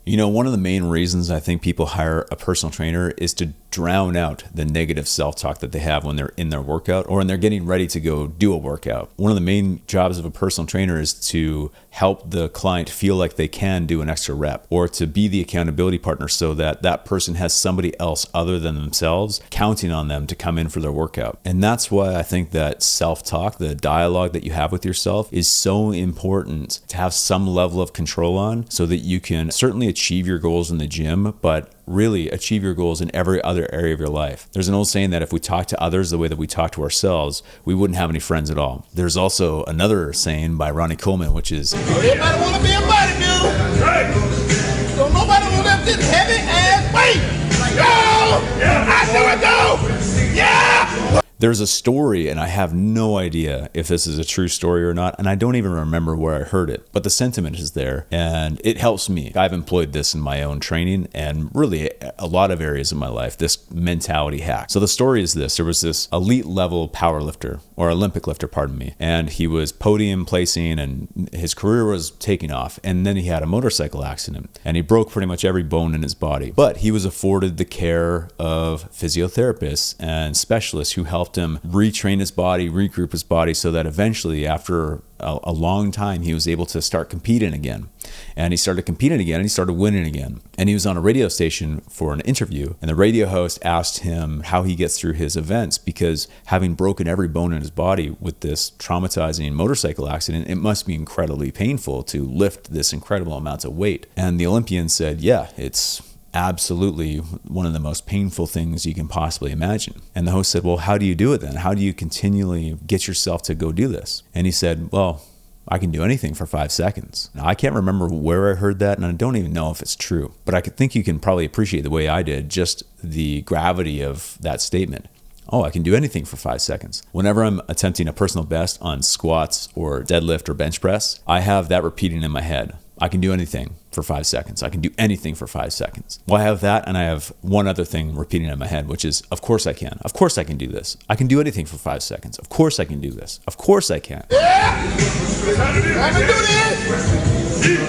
One of the main reasons I think people hire a personal trainer is to drown out the negative self-talk that they have when they're in their workout or when they're getting ready to go do a workout. One of the main jobs of a personal trainer is to help the client feel like they can do an extra rep, or to be the accountability partner so that that person has somebody else other than themselves counting on them to come in for their workout. And that's why I think that self-talk, the dialogue that you have with yourself, is so important to have some level of control on, so that you can certainly achieve your goals in the gym, but really achieve your goals in every other area of your life. There's an old saying that if we talk to others the way that we talk to ourselves, we wouldn't have any friends at all. There's also another saying by Ronnie Coleman, which is, everybody want to be a bodybuilder. Right. So nobody want to lift this heavy ass weight. Go! Yeah. I do it, go! Yeah! There's a story, and I have no idea if this is a true story or not, and I don't even remember where I heard it, but the sentiment is there, and it helps me. I've employed this in my own training and really a lot of areas of my life, this mentality hack. So the story is this: there was this elite level power lifter, or Olympic lifter, pardon me, and he was podium placing, and his career was taking off, and then he had a motorcycle accident, and he broke pretty much every bone in his body. But he was afforded the care of physiotherapists and specialists who helped him retrain his body, regroup his body, so that eventually, after a long time, he was able to start competing again. And he started competing again, and he started winning again. And he was on a radio station for an interview, and the radio host asked him how he gets through his events, because having broken every bone in his body with this traumatizing motorcycle accident, it must be incredibly painful to lift this incredible amounts of weight. And the Olympian said, yeah, it's absolutely one of the most painful things you can possibly imagine. And the host said, well, how do you do it then? How do you continually get yourself to go do this? And he said, well, I can do anything for 5 seconds. Now, I can't remember where I heard that, and I don't even know if it's true, but I could think you can probably appreciate the way I did just the gravity of that statement. Oh, I can do anything for 5 seconds. Whenever I'm attempting a personal best on squats or deadlift or bench press, I have that repeating in my head. I can do anything for 5 seconds. I can do anything for 5 seconds. Well, I have that, and I have one other thing repeating in my head, which is, of course I can. Of course I can do this. I can do anything for 5 seconds. Of course I can do this. Of course I can. Yeah! I can do this!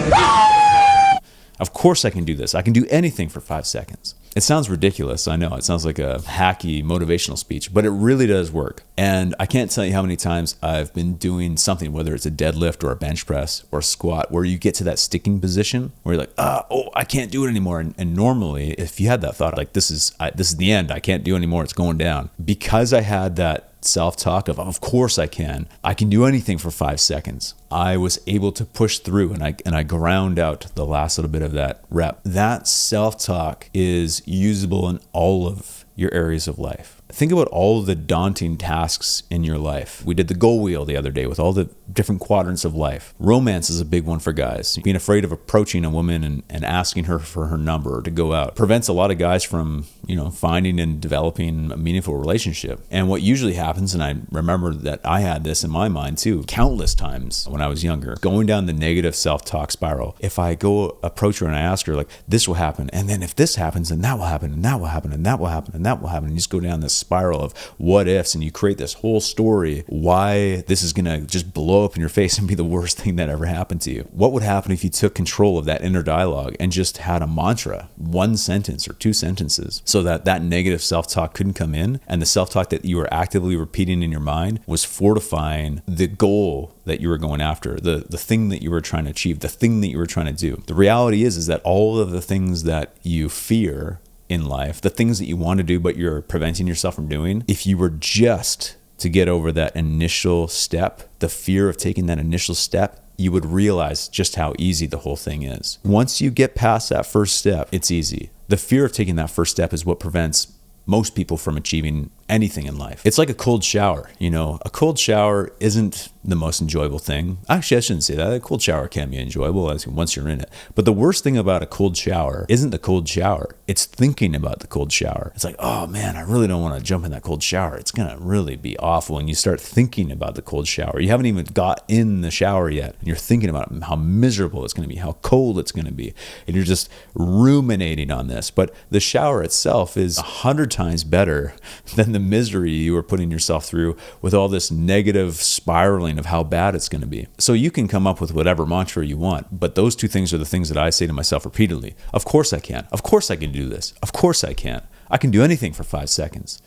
Of course I can do this. I can do anything for 5 seconds. It sounds ridiculous, I know. It sounds like a hacky motivational speech, but it really does work. And I can't tell you how many times I've been doing something, whether it's a deadlift or a bench press or a squat, where you get to that sticking position where you're like, I can't do it anymore. And normally, if you had that thought, like, this is the end, I can't do it anymore, it's going down. Because I had that self-talk of course I can do anything for 5 seconds, I was able to push through, and I ground out the last little bit of that rep. That self-talk is usable in all of your areas of life. Think about all of the daunting tasks in your life. We did the goal wheel the other day with all the different quadrants of life. Romance is a big one for guys. Being afraid of approaching a woman and asking her for her number or to go out prevents a lot of guys from, finding and developing a meaningful relationship. And what usually happens, and I remember that I had this in my mind too, countless times when I was younger, going down the negative self-talk spiral. If I go approach her and I ask her, like, this will happen, and then if this happens, then that will happen, and that will happen, and that will happen, and that will happen, and you just go down this spiral of what ifs, and you create this whole story why this is gonna just blow up in your face and be the worst thing that ever happened to you. What would happen if you took control of that inner dialogue and just had a mantra, one sentence or 2 sentences, so that negative self-talk couldn't come in, and the self-talk that you were actively repeating in your mind was fortifying the goal that you were going after, the thing that you were trying to achieve, the thing that you were trying to do. The reality is that all of the things that you fear in life, the things that you want to do but you're preventing yourself from doing, if you were just to get over that initial step, the fear of taking that initial step, you would realize just how easy the whole thing is. Once you get past that first step, it's easy. The fear of taking that first step is what prevents most people from achieving anything in life. It's like a cold shower. A cold shower isn't the most enjoyable thing. Actually, I shouldn't say that. A cold shower can be enjoyable once you're in it. But the worst thing about a cold shower isn't the cold shower. It's thinking about the cold shower. It's like, oh man, I really don't want to jump in that cold shower. It's going to really be awful. And you start thinking about the cold shower. You haven't even got in the shower yet. And you're thinking about how miserable it's going to be, how cold it's going to be. And you're just ruminating on this. But the shower itself is 100 times better than the misery you are putting yourself through with all this negative spiraling warning of how bad it's going to be. So you can come up with whatever mantra you want, but those two things are the things that I say to myself repeatedly. Of course I can. Of course I can do this. Of course I can. I can do anything for 5 seconds.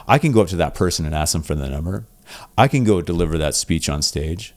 I can go up to that person and ask them for the number. I can go deliver that speech on stage.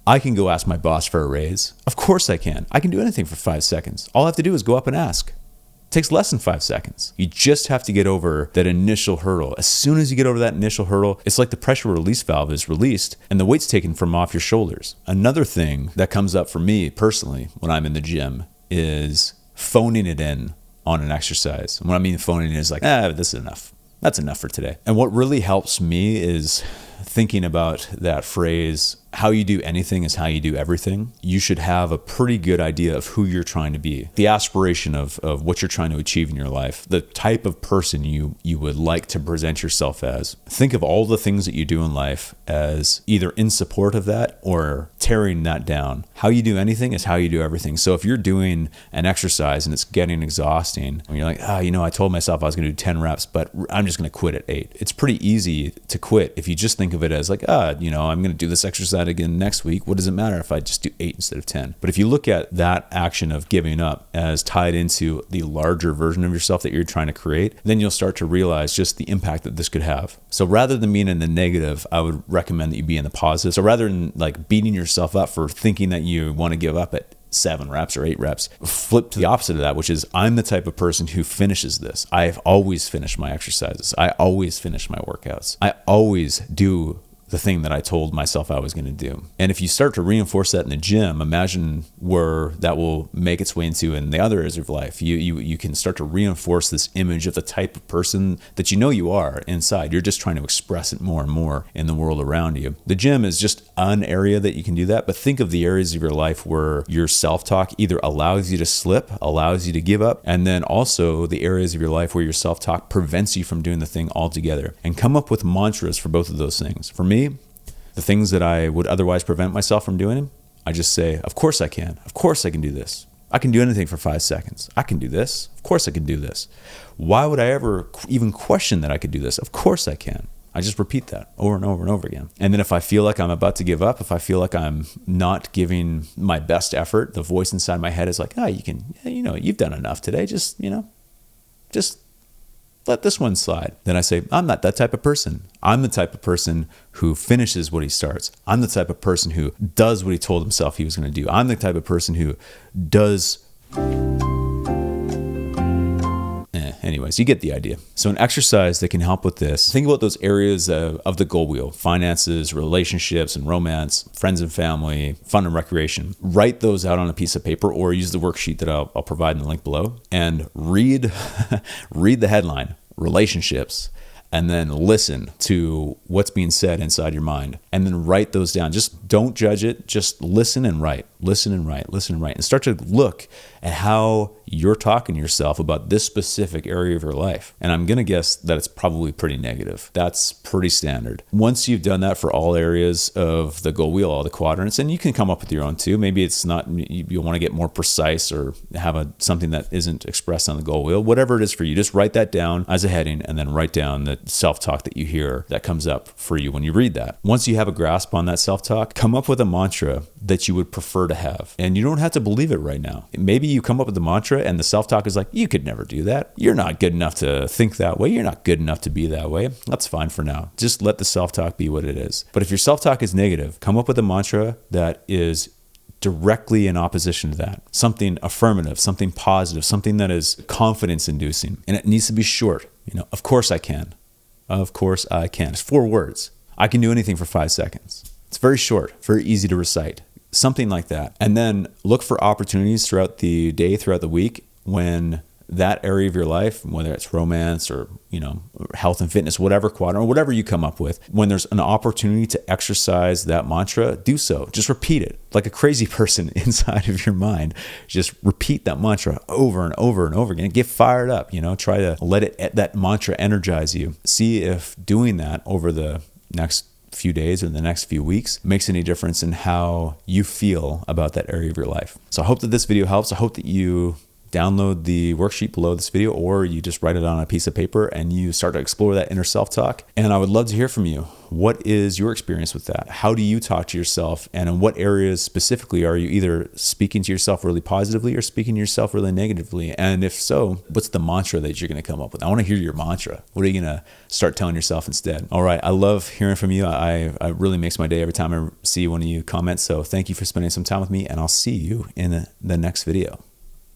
I can go ask my boss for a raise. Of course I can. I can do anything for 5 seconds. All I have to do is go up and ask. It takes less than 5 seconds. You just have to get over that initial hurdle. As soon as you get over that initial hurdle, it's like the pressure release valve is released and the weight's taken from off your shoulders. Another thing that comes up for me personally when I'm in the gym is phoning it in on an exercise. And what I mean phoning it is like, this is enough. That's enough for today. And what really helps me is thinking about that phrase, how you do anything is how you do everything. You should have a pretty good idea of who you're trying to be, the aspiration of what you're trying to achieve in your life, the type of person you would like to present yourself as. Think of all the things that you do in life as either in support of that or tearing that down. How you do anything is how you do everything. So if you're doing an exercise and it's getting exhausting, and you're like, I told myself I was going to do 10 reps, but I'm just going to quit at 8. It's pretty easy to quit if you just think of it as like, I'm going to do this exercise again next week. What does it matter if I just do 8 instead of 10? But if you look at that action of giving up as tied into the larger version of yourself that you're trying to create, then you'll start to realize just the impact that this could have. So rather than being in the negative, I would recommend that you be in the positive. So rather than like beating yourself up for thinking that you want to give up at 7 reps or 8 reps, flip to the opposite of that, which is I'm the type of person who finishes this. I've always finished my exercises. I always finish my workouts. I always do the thing that I told myself I was going to do. And if you start to reinforce that in the gym, imagine where that will make its way into in the other areas of life. You can start to reinforce this image of the type of person that you know you are inside. You're just trying to express it more and more in the world around you. The gym is just an area that you can do that, but think of the areas of your life where your self-talk either allows you to slip, allows you to give up, and then also the areas of your life where your self-talk prevents you from doing the thing altogether. And come up with mantras for both of those things. For me, the things that I would otherwise prevent myself from doing, I just say, of course I can. Of course I can do this. I can do anything for 5 seconds. I can do this. Of course I can do this. Why would I ever even question that I could do this? Of course I can. I just repeat that over and over and over again. And then if I feel like I'm about to give up, if I feel like I'm not giving my best effort, the voice inside my head is like, you've done enough today. Just let this one slide. Then I say, I'm not that type of person. I'm the type of person who finishes what he starts. I'm the type of person who does what he told himself he was going to do. I'm the type of person who does... Anyways, you get the idea. So an exercise that can help with this, think about those areas of the goal wheel: finances, relationships and romance, friends and family, fun and recreation. Write those out on a piece of paper or use the worksheet that I'll provide in the link below, and read the headline, relationships, and then listen to what's being said inside your mind, and then write those down. Just don't judge it. Just listen and write, listen and write, listen and write, and start to look at how you're talking to yourself about this specific area of your life. And I'm going to guess that it's probably pretty negative. That's pretty standard. Once you've done that for all areas of the goal wheel, all the quadrants, and you can come up with your own too. Maybe it's not, you want to get more precise or have something that isn't expressed on the goal wheel. Whatever it is for you, just write that down as a heading and then write down the self-talk that you hear that comes up for you when you read that. Once you have a grasp on that self-talk, come up with a mantra that you would prefer to have. And you don't have to believe it right now. Maybe you come up with the mantra and the self-talk is like, you could never do that. You're not good enough to think that way. You're not good enough to be that way. That's fine for now. Just let the self-talk be what it is. But if your self-talk is negative, come up with a mantra that is directly in opposition to that. Something affirmative, something positive, something that is confidence-inducing. And it needs to be short. Of course I can. Of course I can. It's 4 words. I can do anything for 5 seconds. It's very short, very easy to recite. Something like that. And then look for opportunities throughout the day, throughout the week, when that area of your life, whether it's romance or, health and fitness, whatever quadrant, or whatever you come up with, when there's an opportunity to exercise that mantra, do so. Just repeat it like a crazy person inside of your mind. Just repeat that mantra over and over and over again. Get fired up, try to let that mantra energize you. See if doing that over the next few days or the next few weeks makes any difference in how you feel about that area of your life. So I hope that this video helps. I hope that you download the worksheet below this video, or you just write it on a piece of paper and you start to explore that inner self-talk. And I would love to hear from you. What is your experience with that? How do you talk to yourself? And in what areas specifically are you either speaking to yourself really positively or speaking to yourself really negatively? And if so, what's the mantra that you're going to come up with? I want to hear your mantra. What are you going to start telling yourself instead? All right. I love hearing from you. It really makes my day every time I see one of you comment. So thank you for spending some time with me, and I'll see you in the next video.